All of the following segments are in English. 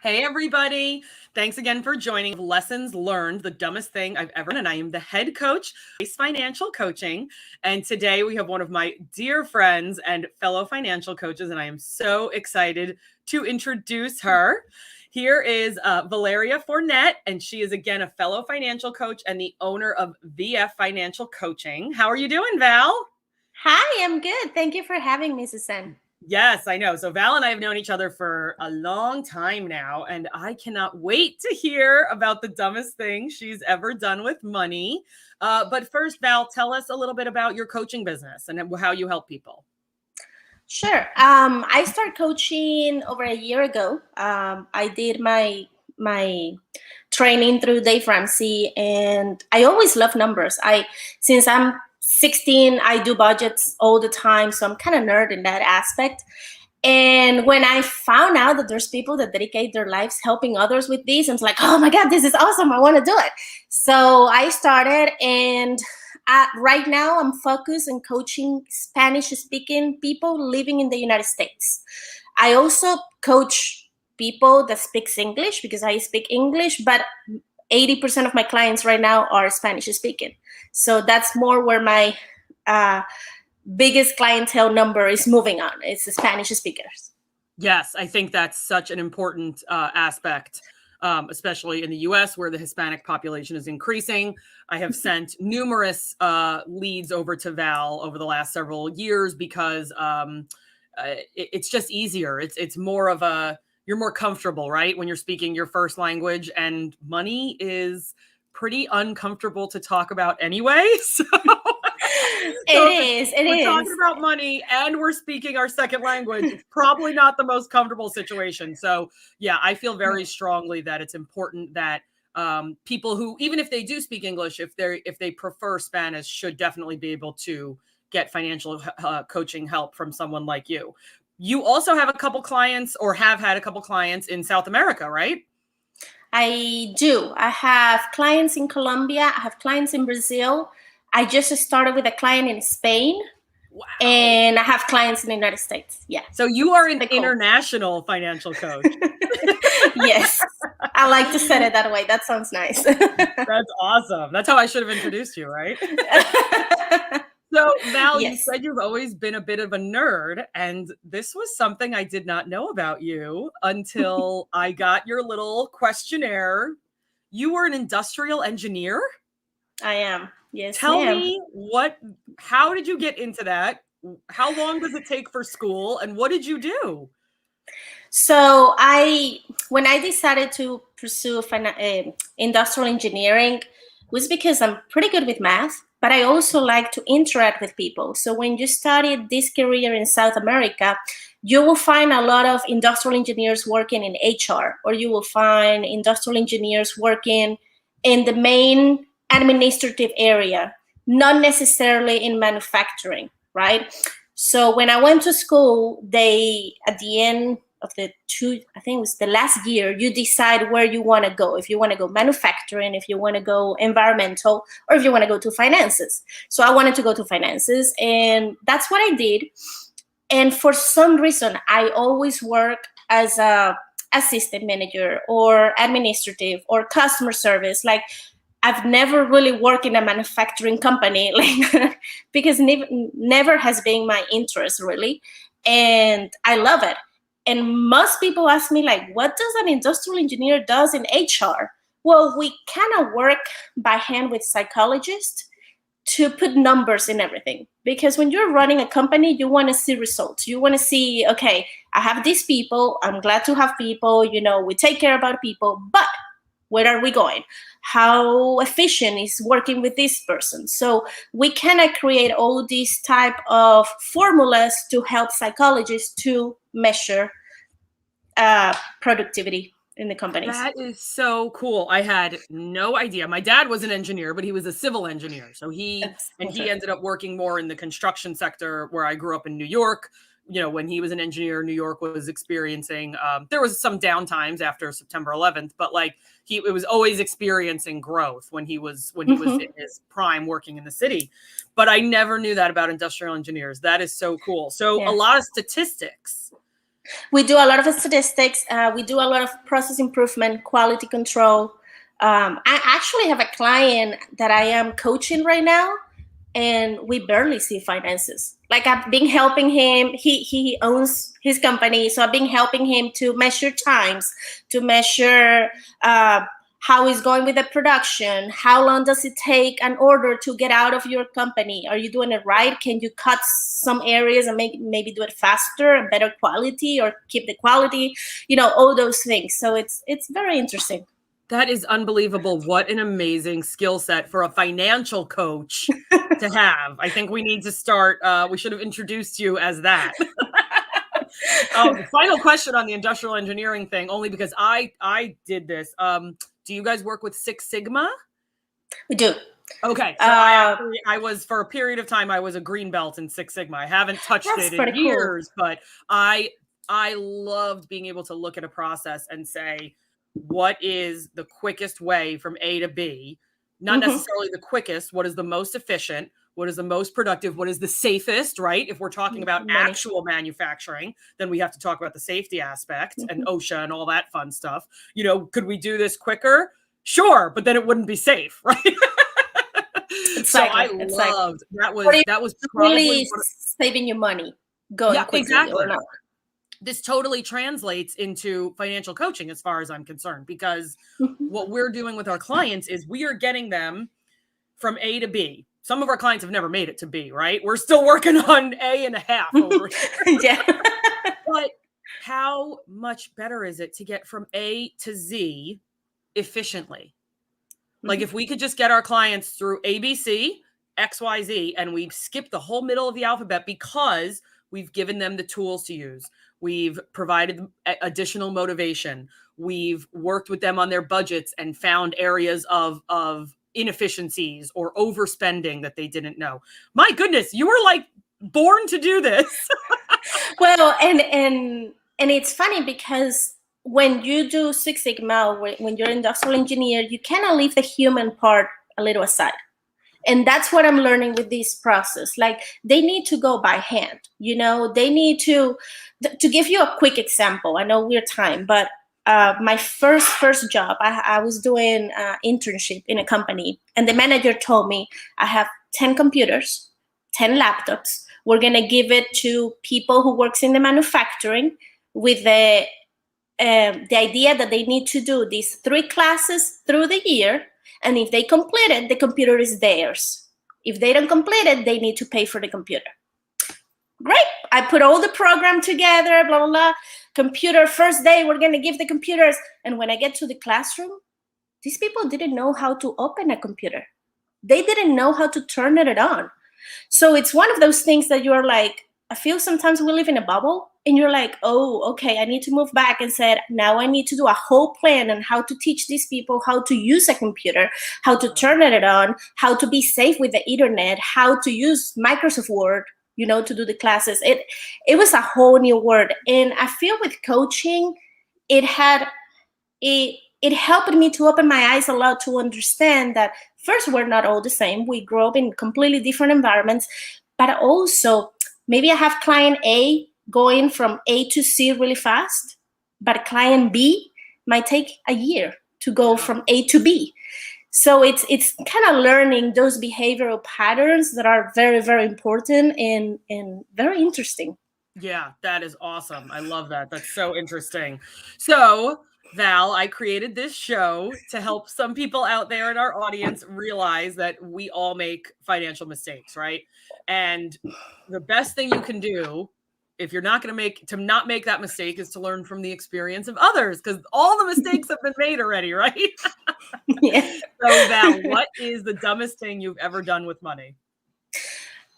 Hey, everybody. Thanks again for joining Lessons Learned, the dumbest thing I've ever done. And I am the head coach of Financial Coaching. And today we have one of my dear friends and fellow financial coaches, and I am so excited to introduce her. Here is Valeria Fournet, and she is, again, a fellow financial coach and the owner of VF Financial Coaching. How are you doing, Val? Hi, I'm good. Thank you for having me, Suzanne. Yes, I know. So Val and I have known each other for a long time now, and I cannot wait to hear about the dumbest thing she's ever done with money. But first, Val, tell us a little bit about your coaching business and how you help people. Sure. I started coaching over a year ago. I did my training through Dave Ramsey, and I always love numbers. Since I'm 16, I do budgets all the time, so I'm kind of nerd in that aspect. And when I found out that there's people that dedicate their lives helping others with this, I was like, oh my God, this is awesome. I want to do it. So I started, and right now I'm focused on coaching Spanish-speaking people living in the United States. I also coach people that speaks English because I speak English, but 80% of my clients right now are Spanish-speaking. So that's more where my biggest clientele number is moving on. It's the Spanish speakers. Yes, I think that's such an important aspect, especially in the U.S. where the Hispanic population is increasing. I have sent numerous leads over to Val over the last several years because it's just easier. It's more of you're more comfortable, right? When you're speaking your first language, and money is pretty uncomfortable to talk about anyway. So we're talking about money and we're speaking our second language. It's probably not the most comfortable situation. So yeah, I feel very strongly that it's important that people who, even if they do speak English, if they prefer Spanish, should definitely be able to get financial coaching help from someone like you. You also have a couple clients, or have had a couple clients in South America, right? I do. I have clients in Colombia. I have clients in Brazil. I just started with a client in Spain. Wow. And I have clients in the United States. Yeah. So you are an international financial coach. Yes. I like to set it that way. That sounds nice. That's awesome. That's how I should have introduced you, right? So, Val, yes. You said you've always been a bit of a nerd, and this was something I did not know about you until I got your little questionnaire. You were an industrial engineer? I am. Yes, Tell me how did you get into that? How long does it take for school, and what did you do? So when I decided to pursue industrial engineering, was because I'm pretty good with math, but I also like to interact with people. So when you study this career in South America, you will find a lot of industrial engineers working in HR, or you will find industrial engineers working in the main administrative area, not necessarily in manufacturing, right? So when I went to school, at the end of I think it was the last year, you decide where you want to go. If you want to go manufacturing, if you want to go environmental, or if you want to go to finances. So I wanted to go to finances, and that's what I did. And for some reason, I always work as a assistant manager or administrative or customer service. Like, I've never really worked in a manufacturing company, like because never has been my interest, really. And I love it. And most people ask me, like, what does an industrial engineer does in HR? Well, we kind of work by hand with psychologists to put numbers in everything. Because when you're running a company, you want to see results. You want to see, okay, I have these people. I'm glad to have people. We take care about people. But where are we going? How efficient is working with this person? So we kind of create all these type of formulas to help psychologists to measure productivity in the companies. That is so cool. I had no idea. My dad was an engineer, but he was a civil engineer. So he ended up working more in the construction sector, where I grew up in New York. When he was an engineer, New York was experiencing, there was some downtimes after September 11th, but it was always experiencing growth when he was in his prime working in the city. But I never knew that about industrial engineers. That is so cool. So a lot of statistics. We do a lot of statistics. We do a lot of process improvement, quality control. I actually have a client that I am coaching right now, and we barely see finances. Like, I've been helping him. He owns his company, so I've been helping him to measure times, to measure how he's going with the production. How long does it take an order to get out of your company? Are you doing it right? Can you cut some areas and maybe do it faster and better quality, or keep the quality? All those things. So it's very interesting. That is unbelievable. What an amazing skill set for a financial coach to have. I think we need to start. We should have introduced you as that. Final question on the industrial engineering thing, only because I did this. Do you guys work with Six Sigma? We do. Okay. So I was, for a period of time, I was a green belt in Six Sigma. I haven't touched it in years, but I loved being able to look at a process and say, what is the quickest way from A to B? Not necessarily the quickest. What is the most efficient? What is the most productive? What is the safest, right? If we're talking about actual manufacturing, then we have to talk about the safety aspect and OSHA and all that fun stuff. Could we do this quicker? Sure, but then it wouldn't be safe, right? Exactly. So I loved that was really saving you money going quickly. Exactly. Or not. This totally translates into financial coaching as far as I'm concerned, because what we're doing with our clients is we are getting them from A to B. Some of our clients have never made it to B, right? We're still working on A and a half over here. Yeah. But how much better is it to get from A to Z efficiently? Like, if we could just get our clients through ABC, XYZ, and we've skipped the whole middle of the alphabet because we've given them the tools to use. We've provided additional motivation. We've worked with them on their budgets and found areas of inefficiencies or overspending that they didn't know. My goodness, you were like born to do this. Well, and it's funny because when you do Six Sigma, when you're an industrial engineer, you kind of leave the human part a little aside. And that's what I'm learning with this process. Like, they need to go by hand, they need to give you a quick example. I know we're time, but my first job, I was doing an internship in a company, and the manager told me, I have 10 computers, 10 laptops. We're going to give it to people who works in the manufacturing with the idea that they need to do these 3 classes through the year. And if they complete it, the computer is theirs. If they don't complete it, they need to pay for the computer. Great. I put all the program together, blah, blah, blah. Computer, first day, we're going to give the computers. And when I get to the classroom, these people didn't know how to open a computer. They didn't know how to turn it on. So it's one of those things that you're like, I feel sometimes we live in a bubble, and you're like, oh, okay, I need to move back and say, now I need to do a whole plan on how to teach these people how to use a computer, how to turn it on, how to be safe with the internet, how to use Microsoft Word, to do the classes. It was a whole new world. And I feel with coaching, it helped me to open my eyes a lot to understand that first, we're not all the same. We grow up in completely different environments, but also maybe I have client A going from A to C really fast, but client B might take a year to go from A to B. So it's kind of learning those behavioral patterns that are very, very important and very interesting. Yeah, that is awesome. I love that. That's so interesting. So, Val, I created this show to help some people out there in our audience realize that we all make financial mistakes, right? And the best thing you can do if you're not going to not make that mistake is to learn from the experience of others, because all the mistakes have been made already, right? Yeah. So, Val, what is the dumbest thing you've ever done with money?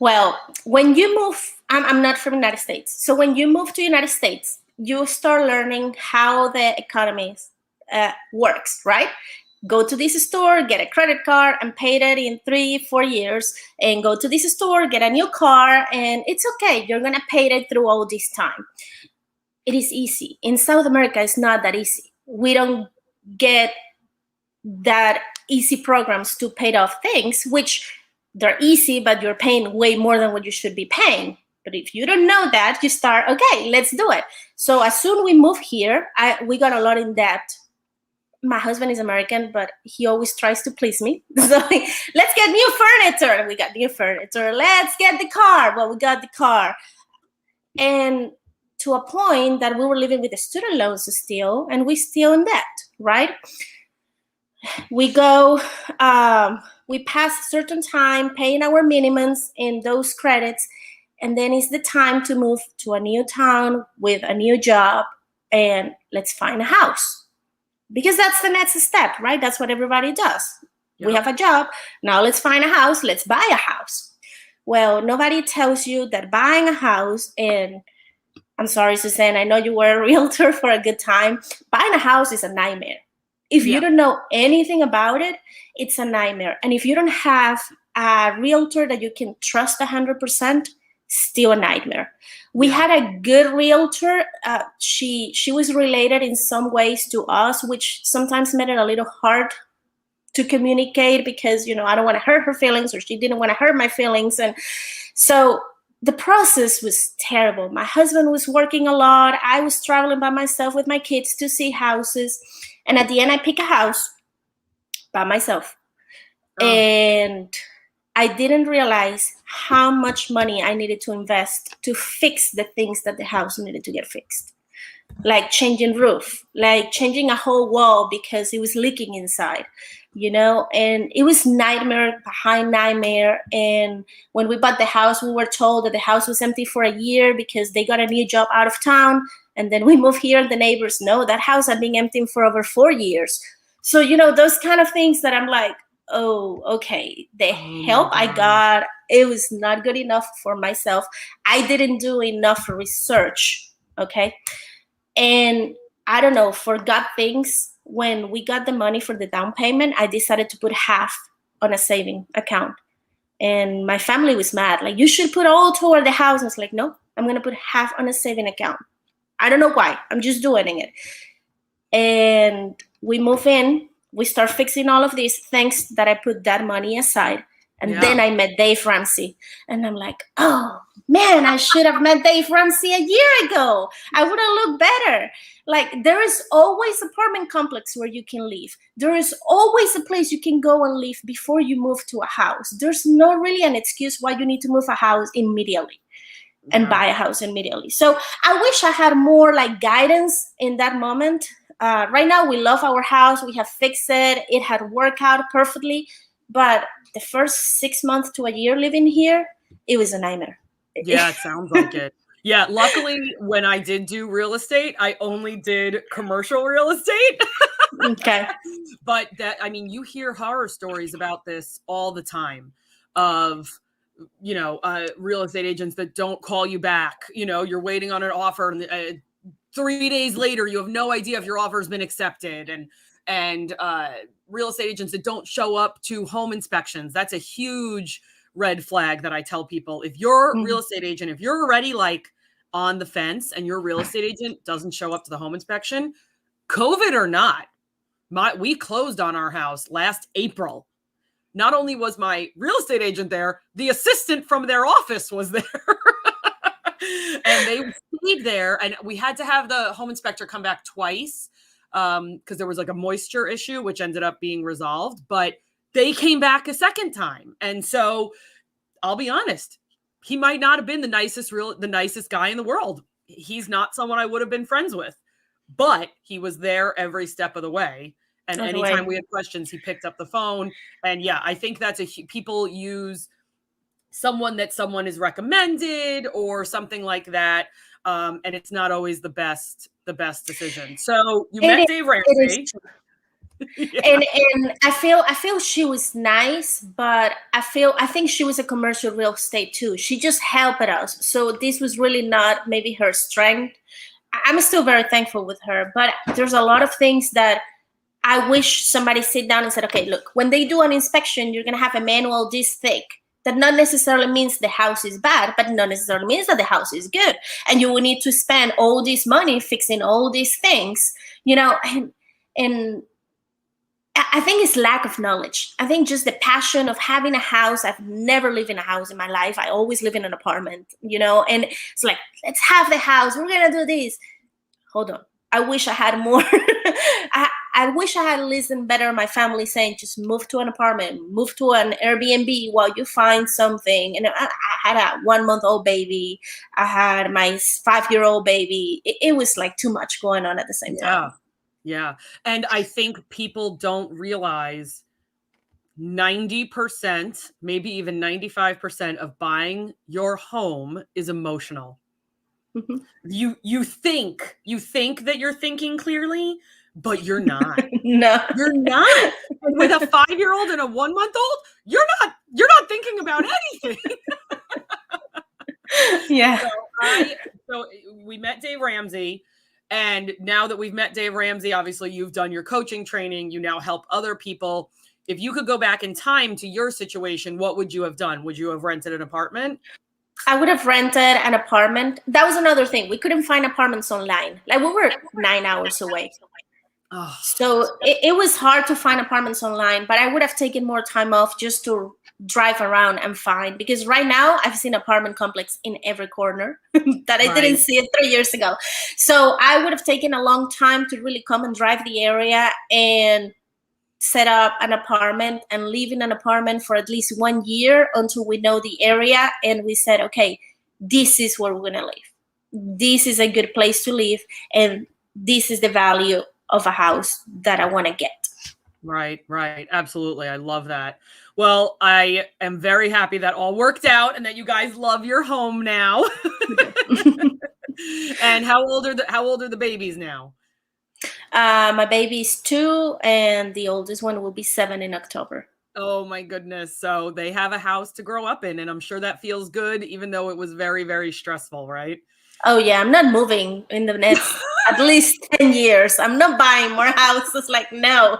Well, when you move, I'm not from the United States. So when you move to the United States, you start learning how the economy works, right? Go to this store, get a credit card, and pay it in 3-4 years. And go to this store, get a new car, and it's okay. You're going to pay it through all this time. It is easy. In South America, it's not that easy. We don't get that easy programs to pay off things, which they're easy, but you're paying way more than what you should be paying. But if you don't know that, you start, okay, let's do it. So as soon we move here, we got a lot in debt. My husband is American, but he always tries to please me. So let's get new furniture. We got new furniture. Let's get the car. Well, we got the car. And to a point that we were living with the student loans still, and we still in debt, right? We go, we pass a certain time paying our minimums in those credits, and then it's the time to move to a new town with a new job, and let's find a house. Because that's the next step, right? That's what everybody does. Yep. We have a job. Now let's find a house. Let's buy a house. Well, nobody tells you that buying a house, and I'm sorry, Suzanne, I know you were a realtor for a good time. Buying a house is a nightmare. If you don't know anything about it, it's a nightmare. And if you don't have a realtor that you can trust 100%, still a nightmare. We had a good realtor. She was related in some ways to us, which sometimes made it a little hard to communicate because, you know, I don't want to hurt her feelings, or she didn't want to hurt my feelings. And so the process was terrible. My husband was working a lot. I was traveling by myself with my kids to see houses. And at the end, I pick a house by myself. Oh. And I didn't realize how much money I needed to invest to fix the things that the house needed to get fixed. Like changing roof, like changing a whole wall because it was leaking inside, you know, and it was nightmare behind nightmare. And when we bought the house, we were told that the house was empty for a year because they got a new job out of town. And then we moved here and the neighbors know that house had been empty for over 4 years. So, you know, those kind of things that I'm like, oh, okay, the help I got, it was not good enough for myself. I didn't do enough research, okay? And I don't know, forgot things. When we got the money for the down payment, I decided to put half on a saving account. And my family was mad, like, you should put all toward the house. I was like, no, I'm gonna put half on a saving account. I don't know why, I'm just doing it. And we move in. We start fixing all of these things that I put that money aside. And then I met Dave Ramsey. And I'm like, oh, man, I should have met Dave Ramsey a year ago. I would have looked better. Like, there is always an apartment complex where you can live. There is always a place you can go and live before you move to a house. There's not really an excuse why you need to move a house immediately and buy a house immediately. So I wish I had more like guidance in that moment. Right now, we love our house. We have fixed it. It had worked out perfectly. But the first 6 months to a year living here, it was a nightmare. Yeah, it sounds like it. Yeah, luckily, when I did do real estate, I only did commercial real estate. Okay. But that, I mean, you hear horror stories about this all the time of, you know, real estate agents that don't call you back. You know, you're waiting on an offer and 3 days later, you have no idea if your offer has been accepted, and real estate agents that don't show up to home inspections. That's a huge red flag that I tell people. If you're a real estate agent, if you're already like on the fence and your real estate agent doesn't show up to the home inspection, COVID or not, we closed on our house last April. Not only was my real estate agent there, the assistant from their office was there. And they stayed there, and we had to have the home inspector come back twice because there was like a moisture issue, which ended up being resolved. But they came back a second time, and so I'll be honest, he might not have been the nicest guy in the world. He's not someone I would have been friends with, but he was there every step of the way. And anytime we had questions, he picked up the phone. And yeah, I think that's people use someone that someone is recommended or something like that. And it's not always the best decision. So you met Dave Ramsey. Yeah. And I feel she was nice, but I think she was a commercial real estate too. She just helped us. So this was really not maybe her strength. I'm still very thankful with her, but there's a lot of things that I wish somebody sit down and said, okay, look, when they do an inspection, you're going to have a manual this thick. That not necessarily means the house is bad, but not necessarily means that the house is good. And you will need to spend all this money fixing all these things, you know, and I think it's lack of knowledge. I think just the passion of having a house. I've never lived in a house in my life. I always live in an apartment, and it's like, let's have the house. We're going to do this. Hold on. I wish I had more. I wish I had listened better to my family saying, just move to an apartment, move to an Airbnb while you find something. And I had a 1-month-old baby. I had my 5-year-old baby. It was like too much going on at the same time. Yeah. And I think people don't realize 90%, maybe even 95% of buying your home is emotional. Mm-hmm. You think that you're thinking clearly, but you're not. No, you're not. And with a 5-year-old and a 1-month-old, you're not thinking about anything. Yeah. So we met Dave Ramsey, and now that we've met Dave Ramsey, obviously you've done your coaching training. You now help other people. If you could go back in time to your situation, what would you have done? Would you have rented an apartment? I would have rented an apartment. That was another thing. We couldn't find apartments online. Like, we were 9 hours away. Oh. So it was hard to find apartments online, but I would have taken more time off just to drive around and find, because right now I've seen apartment complex in every corner that I didn't see it 3 years ago. So I would have taken a long time to really come and drive the area and set up an apartment and live in an apartment for at least 1 year until we know the area. And we said, okay, this is where we're going to live. This is a good place to live. And this is the value of a house that I want to get. Right. Absolutely. I love that. Well, I am very happy that all worked out and that you guys love your home now. And how old are the babies now? My baby's 2 and the oldest one will be 7 in October. Oh my goodness. So they have a house to grow up in, and I'm sure that feels good, even though it was very, very stressful, right? Oh yeah, I'm not moving in the next at least 10 years. I'm not buying more houses. Like, no.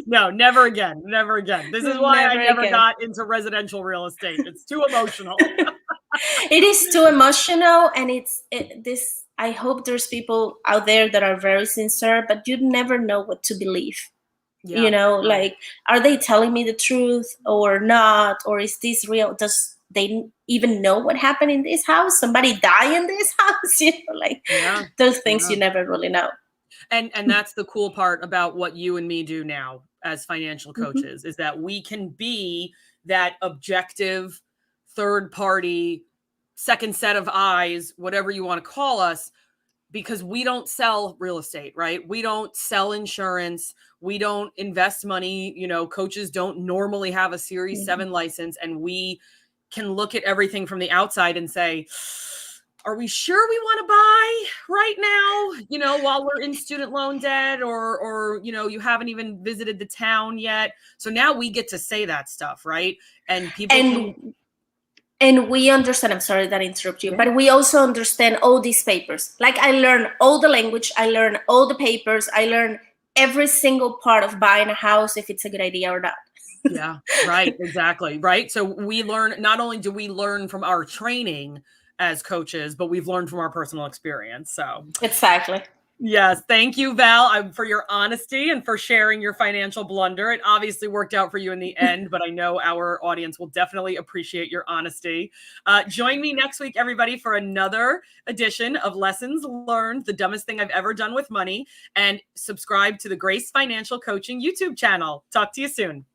No, never again. This is why I never got into residential real estate. It's too emotional. It is too emotional, and I hope there's people out there that are very sincere, but you never know what to believe. Yeah. Like, are they telling me the truth or not? Or is this real? Does they even know what happened in this house? Somebody die in this house? Those things you never really know. And that's the cool part about what you and me do now as financial coaches, is that we can be that objective third party, second set of eyes, whatever you want to call us, because we don't sell real estate, right? We don't sell insurance. We don't invest money. Coaches don't normally have a Series 7 license, and we can look at everything from the outside and say, are we sure we want to buy right now, while we're in student loan debt, or you haven't even visited the town yet. So now we get to say that stuff, right? And people and we understand, I'm sorry that I interrupt you, but we also understand all these papers. Like, I learn all the language, I learn all the papers, I learn every single part of buying a house, if it's a good idea or not. Yeah, right, exactly, right? So we learn, not only do we learn from our training as coaches, but we've learned from our personal experience. So exactly. Yes. Thank you, Val, for your honesty and for sharing your financial blunder. It obviously worked out for you in the end, but I know our audience will definitely appreciate your honesty. Join me next week, everybody, for another edition of Lessons Learned, the dumbest thing I've ever done with money, and subscribe to the Grace Financial Coaching YouTube channel. Talk to you soon.